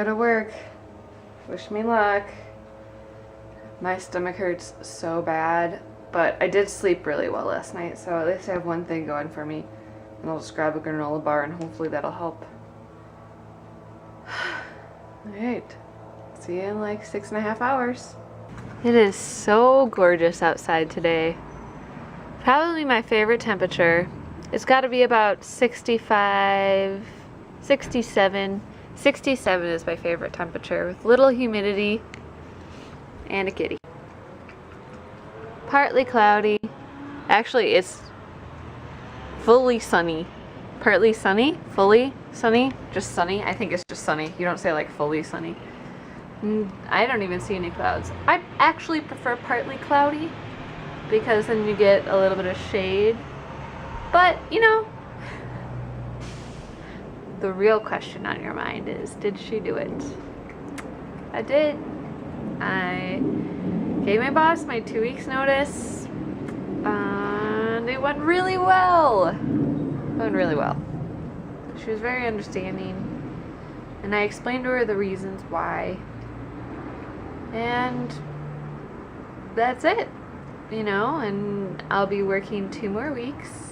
go to work. Wish me luck. My stomach hurts so bad, but I did sleep really well last night, so at least I have one thing going for me. And I'll just grab a granola bar and hopefully that'll help. Alright, see you in like 6.5 hours. It is so gorgeous outside today. Probably my favorite temperature. It's got to be about 65, 67. 67 is my favorite temperature with little humidity and a kitty. Partly cloudy. Actually, it's fully sunny. Partly sunny, fully sunny, just sunny. I think it's just sunny. You don't say like fully sunny. I don't even see any clouds. I actually prefer partly cloudy because then you get a little bit of shade. But, you know, the real question on your mind is, did she do it? I did. I gave my boss my 2 weeks notice, and it went really well. It went really well. She was very understanding, and I explained to her the reasons why, and that's it, you know, and I'll be working 2 more weeks.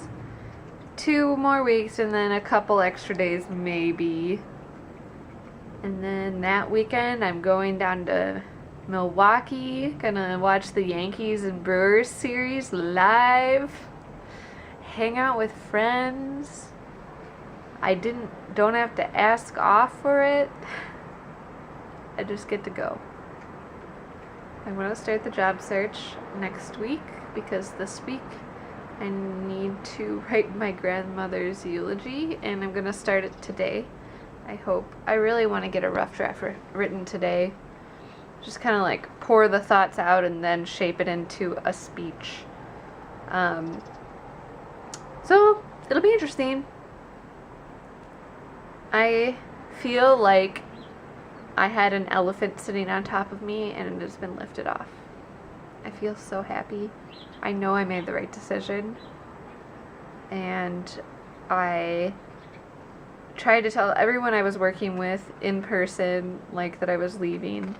2 more weeks and then a couple extra days maybe. And then that weekend I'm going down to Milwaukee, gonna watch the Yankees and Brewers series live, hang out with friends. I don't have to ask off for it. I just get to go. I'm gonna start the job search next week because this week I need to write my grandmother's eulogy, and I'm gonna start it today. I hope. I really want to get a rough draft written today. Just kind of like pour the thoughts out and then shape it into a speech. So it'll be interesting. I feel like I had an elephant sitting on top of me and it has been lifted off. I feel so happy. I know I made the right decision, and I tried to tell everyone I was working with in person, like, that I was leaving,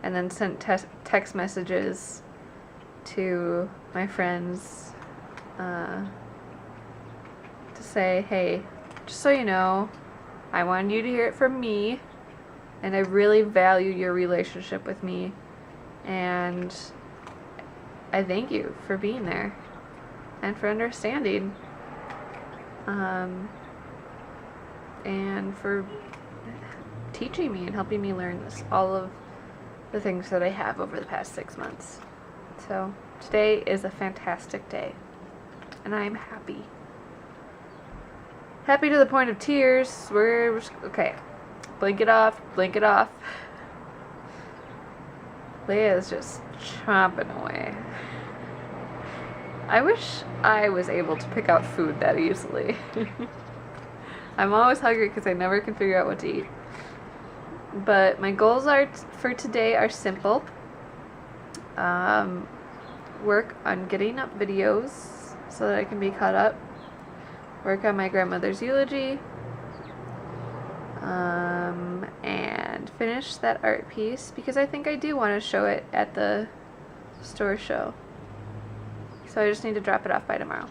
and then sent text messages to my friends to say, hey, just so you know, I wanted you to hear it from me, and I really value your relationship with me, and I thank you for being there and for understanding, and for teaching me and helping me learn all of the things that I have over the past 6 months. So today is a fantastic day, and I'm happy. Happy to the point of tears. We're okay. Blink it off. Blink it off. Leia is just chomping away. I wish I was able to pick out food that easily. I'm always hungry because I never can figure out what to eat. But my goals for today are simple. Work on getting up videos so that I can be caught up. Work on my grandmother's eulogy. And finish that art piece because I think I do want to show it at the store show. So I just need to drop it off by tomorrow.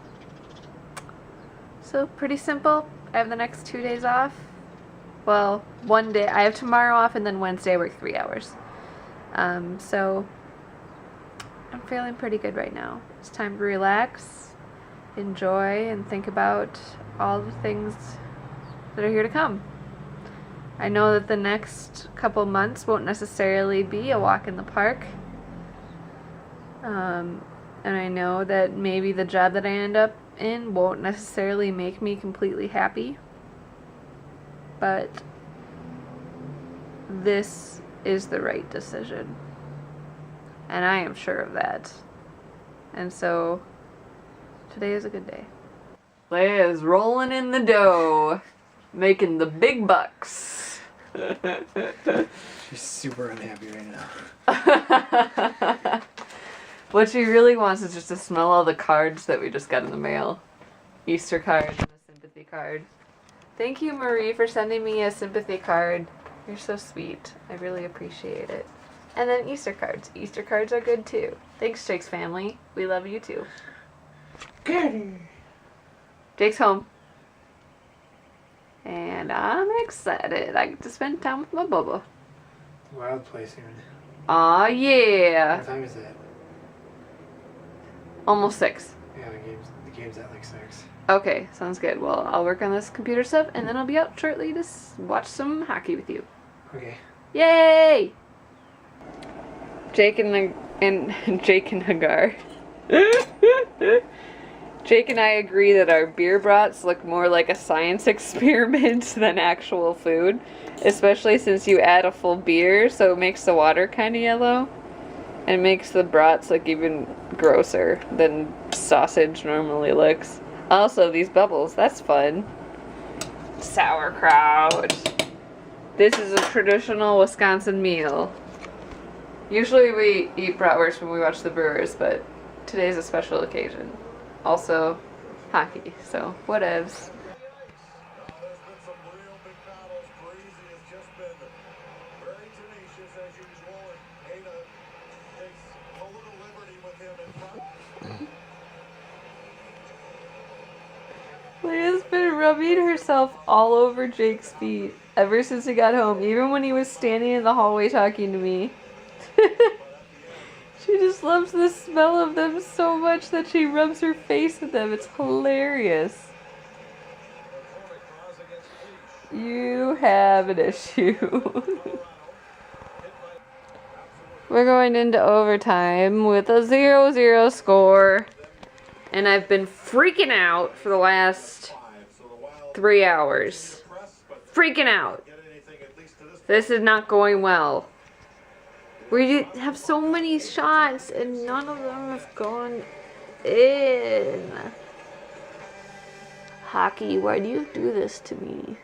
So pretty simple. I have the next 2 days off. Well, one day. I have tomorrow off, and then Wednesday I work 3 hours. So I'm feeling pretty good right now. It's time to relax, enjoy, and think about all the things that are here to come. I know that the next couple months won't necessarily be a walk in the park. And I know that maybe the job that I end up in won't necessarily make me completely happy. But this is the right decision. And I am sure of that. And so today is a good day. Leia is rolling in the dough, making the big bucks. She's super unhappy right now. What she really wants is just to smell all the cards that we just got in the mail. Easter cards and a sympathy card. Thank you, Marie, for sending me a sympathy card. You're so sweet. I really appreciate it. And then Easter cards. Easter cards are good too. Thanks, Jake's family. We love you too. Good. Jake's home. And I'm excited. I get to spend time with my Bubba. Wild play soon. Aw, yeah. What time is it? Almost 6. Yeah, the game's at like 6. Okay, sounds good. Well, I'll work on this computer stuff, and then I'll be out shortly to watch some hockey with you. Okay. Yay! Jake and Jake and Hagar. Jake and I agree that our beer brats look more like a science experiment than actual food, especially since you add a full beer, so it makes the water kind of yellow, and makes the brats look even grosser than sausage normally looks. Also, these bubbles, that's fun. Sauerkraut. This is a traditional Wisconsin meal. Usually we eat bratwurst when we watch the Brewers, but today's a special occasion. Also, hockey, so whatevs. Leah's been rubbing herself all over Jake's feet ever since he got home, even when he was standing in the hallway talking to me. She just loves the smell of them so much that she rubs her face with them. It's hilarious. You have an issue. We're going into overtime with a 0-0 score. And I've been freaking out for the last 3 hours. Freaking out. This is not going well. We have so many shots and none of them have gone in. Hockey, why do you do this to me?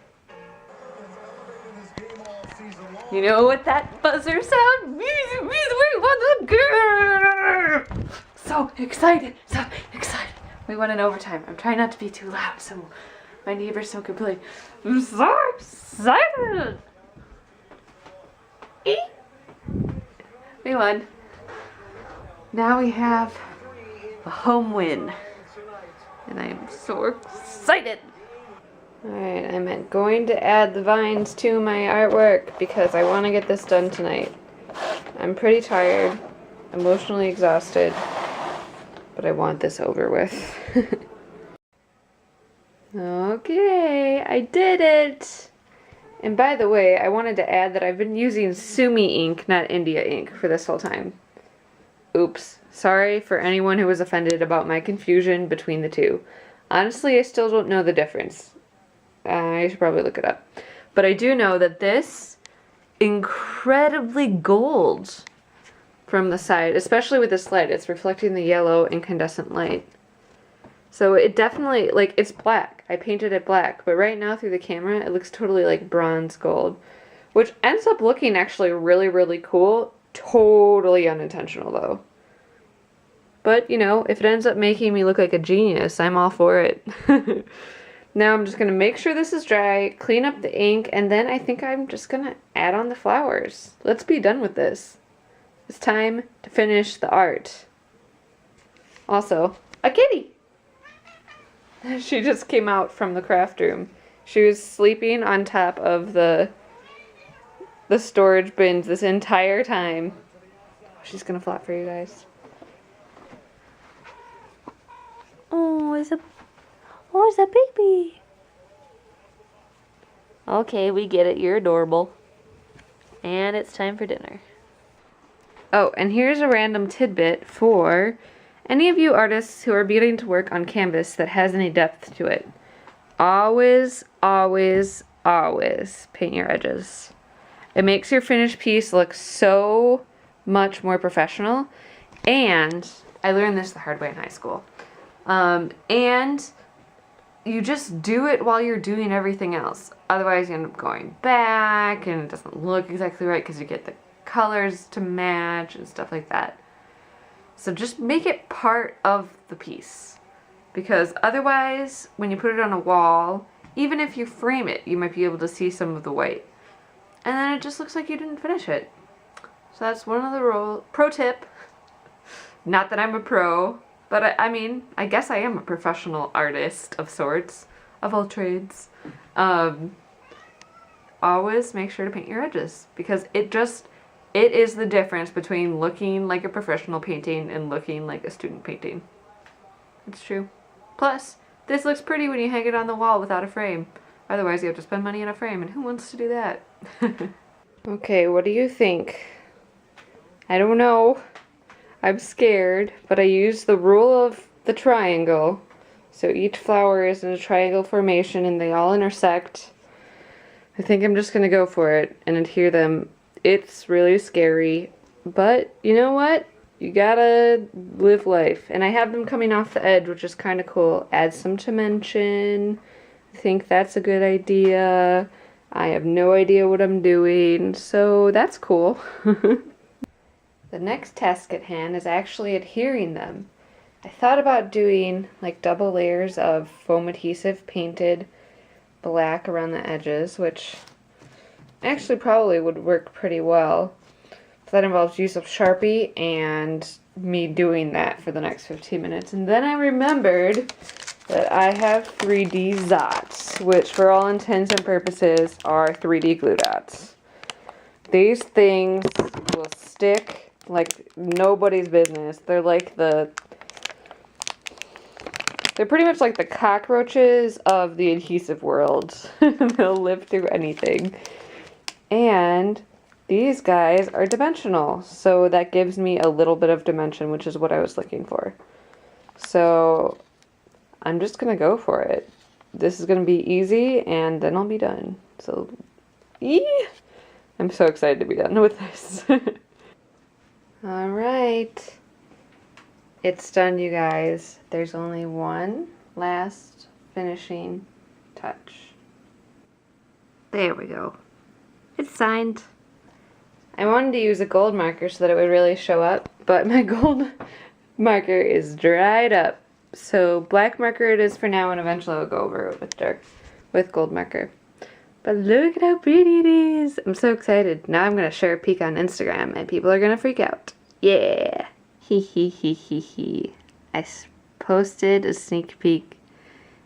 You know what that buzzer sound means? We won the game! So excited, so excited. We won in overtime. I'm trying not to be too loud so my neighbors don't complain. I'm so excited! We won. Now we have a home win. And I am so excited. Alright, I'm going to add the vines to my artwork because I want to get this done tonight. I'm pretty tired, emotionally exhausted, but I want this over with. Okay, I did it! And by the way, I wanted to add that I've been using Sumi ink, not India ink, for this whole time. Oops. Sorry for anyone who was offended about my confusion between the two. Honestly, I still don't know the difference. I should probably look it up. But I do know that this incredibly gold from the side, especially with this light. It's reflecting the yellow incandescent light. So it definitely, like, it's black. I painted it black, but right now through the camera, it looks totally like bronze gold, which ends up looking actually really, really cool. Totally unintentional, though. But, you know, if it ends up making me look like a genius, I'm all for it. Now I'm just going to make sure this is dry, clean up the ink, and then I think I'm just going to add on the flowers. Let's be done with this. It's time to finish the art. Also, a kitty! She just came out from the craft room. She was sleeping on top of the storage bins this entire time. She's gonna flop for you guys. Oh, it's a baby. Okay, we get it. You're adorable. And it's time for dinner. Oh, and here's a random tidbit for any of you artists who are beginning to work on canvas that has any depth to it. Always, always, always paint your edges. It makes your finished piece look so much more professional. And I learned this the hard way in high school. And you just do it while you're doing everything else. Otherwise you end up going back and it doesn't look exactly right because you get the colors to match and stuff like that. So just make it part of the piece. Because otherwise, when you put it on a wall, even if you frame it, you might be able to see some of the white. and then it just looks like you didn't finish it. So that's one of the pro tip. Not that I'm a pro, but I mean, I guess I am a professional artist of sorts, of all trades. Always make sure to paint your edges, because it is the difference between looking like a professional painting and looking like a student painting. It's true. Plus, this looks pretty when you hang it on the wall without a frame. Otherwise, you have to spend money on a frame, and who wants to do that? Okay, what do you think? I don't know. I'm scared, but I used the rule of the triangle. So each flower is in a triangle formation and they all intersect. I think I'm just gonna go for it and adhere them. It's really scary, but you know what? You gotta live life. And I have them coming off the edge, which is kind of cool. Add some dimension. I think that's a good idea. I have no idea what I'm doing, so that's cool. The next task at hand is actually adhering them. I thought about doing like double layers of foam adhesive painted black around the edges, which actually probably would work pretty well. So that involves use of Sharpie and me doing that for the next 15 minutes. And then I remembered that I have 3D Zots, which for all intents and purposes are 3D glue dots. These things will stick like nobody's business. They're pretty much like the cockroaches of the adhesive world. They'll live through anything. And these guys are dimensional, so that gives me a little bit of dimension, which is what I was looking for. So I'm just gonna go for it. This is gonna be easy, and then I'll be done. So, I'm so excited to be done with this. Alright. It's done, you guys. There's only one last finishing touch. There we go. It's signed. I wanted to use a gold marker so that it would really show up, but my gold marker is dried up. So black marker it is for now, and eventually I'll go over it with gold marker. But look at how pretty it is. I'm so excited. Now I'm going to share a peek on Instagram and people are going to freak out. Yeah. Hee hee hee hee hee. I posted a sneak peek,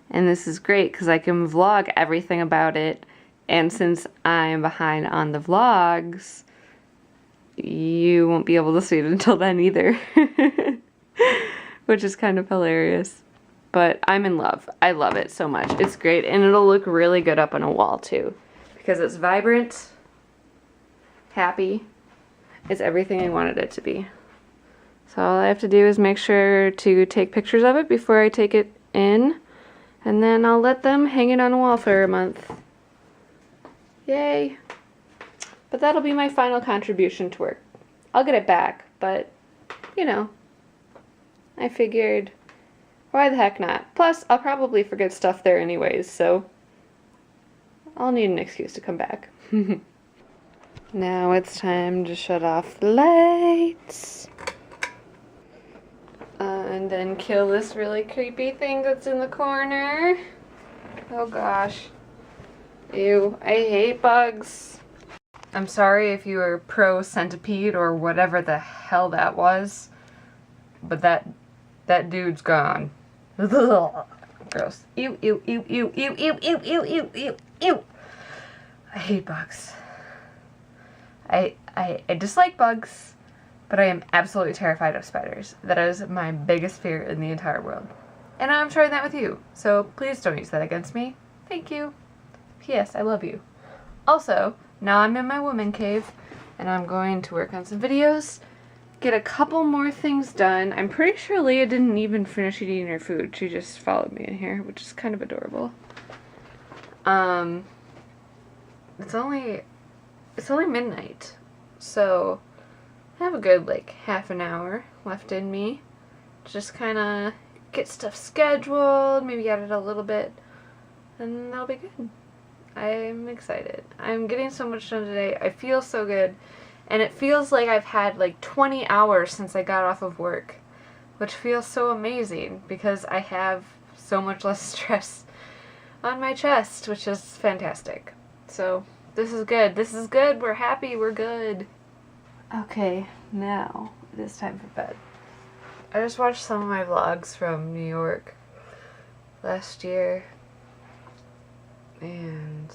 and this is great because I can vlog everything about it. And since I'm behind on the vlogs, you won't be able to see it until then either. Which is kind of hilarious. But I'm in love. I love it so much. It's great, and it'll look really good up on a wall too. Because it's vibrant, happy. It's everything I wanted it to be. So all I have to do is make sure to take pictures of it before I take it in. And then I'll let them hang it on a wall for a month. Yay. But that'll be my final contribution to work. I'll get it back, but, you know, I figured, why the heck not? Plus, I'll probably forget stuff there anyways, so I'll need an excuse to come back. Now it's time to shut off the lights. And then kill this really creepy thing that's in the corner. Oh gosh. Ew, I hate bugs. I'm sorry if you are pro centipede or whatever the hell that was, but that dude's gone. Gross. Ew, ew, ew, ew, ew, ew, ew, ew, ew, ew, ew. I hate bugs. I dislike bugs, but I am absolutely terrified of spiders. That is my biggest fear in the entire world. And I'm sharing that with you, so please don't use that against me. Thank you. P.S. I love you. Also, now I'm in my woman cave, and I'm going to work on some videos, get a couple more things done. I'm pretty sure Leah didn't even finish eating her food. She just followed me in here, which is kind of adorable. It's only midnight, so I have a good, like, half an hour left in me. Just kind of get stuff scheduled, maybe edit a little bit, and that'll be good. I'm excited. I'm getting so much done today. I feel so good. And it feels like I've had like 20 hours since I got off of work, which feels so amazing because I have so much less stress on my chest, which is fantastic. So This is good. This is good. We're happy. We're good. Okay, now it is time for bed. I just watched some of my vlogs from New York last year, and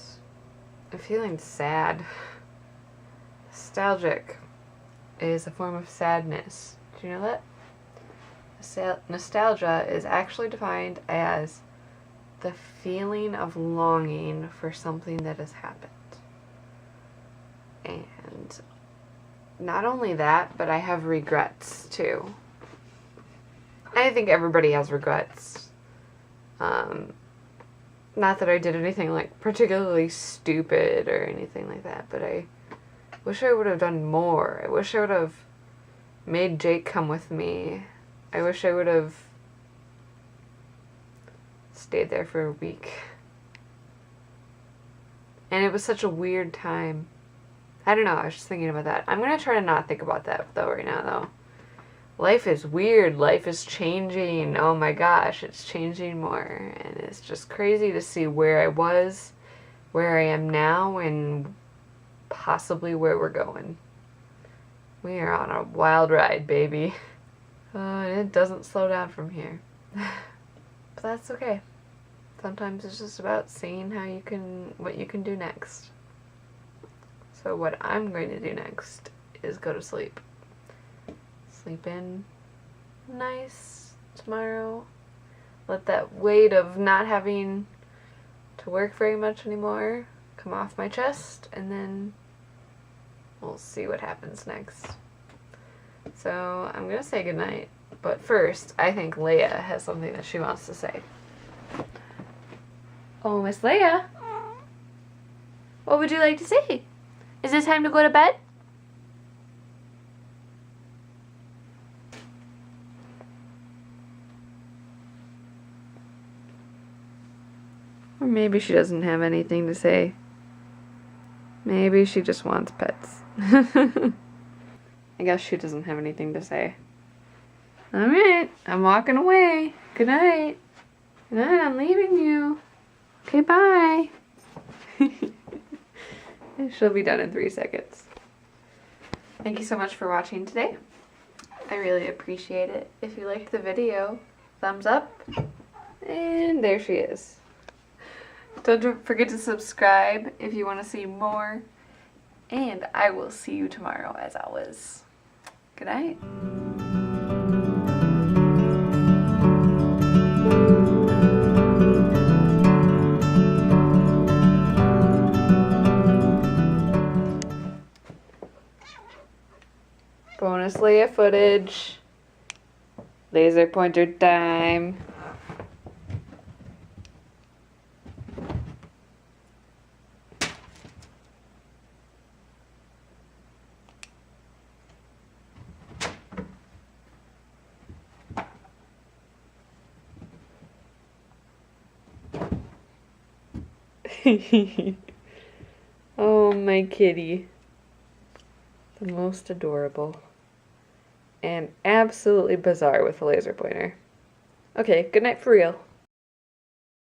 I'm feeling sad. Nostalgic is a form of sadness. Do you know that? Nostalgia is actually defined as the feeling of longing for something that has happened. And not only that, but I have regrets too. I think everybody has regrets. Not that I did anything like particularly stupid or anything like that, but I wish I would have done more. I wish I would have made Jake come with me. I wish I would have stayed there for a week. And it was such a weird time. I don't know, I was just thinking about that. I'm gonna try to not think about that though right now though. Life is weird. Life is changing. Oh my gosh, it's changing more. And it's just crazy to see where I was, where I am now, and possibly where we're going. We are on a wild ride, baby. It doesn't slow down from here. But that's okay. Sometimes it's just about seeing what you can do next. So what I'm going to do next is go to sleep. Sleep in nice tomorrow. Let that weight of not having to work very much anymore come off my chest, and then we'll see what happens next. So I'm gonna say goodnight, but first I think Leia has something that she wants to say. Oh, Miss Leia, what would you like to say? Is it time to go to bed? Or maybe she doesn't have anything to say. Maybe she just wants pets. I guess she doesn't have anything to say. Alright, I'm walking away. Good night. Good night, I'm leaving you. Okay, bye. She'll be done in 3 seconds. Thank you so much for watching today. I really appreciate it. If you liked the video, thumbs up. And there she is. Don't forget to subscribe if you want to see more. And I will see you tomorrow as always. Good night. Bonus Leia footage. Laser pointer time. Oh, my kitty. The most adorable. And absolutely bizarre with a laser pointer. Okay, good night for real.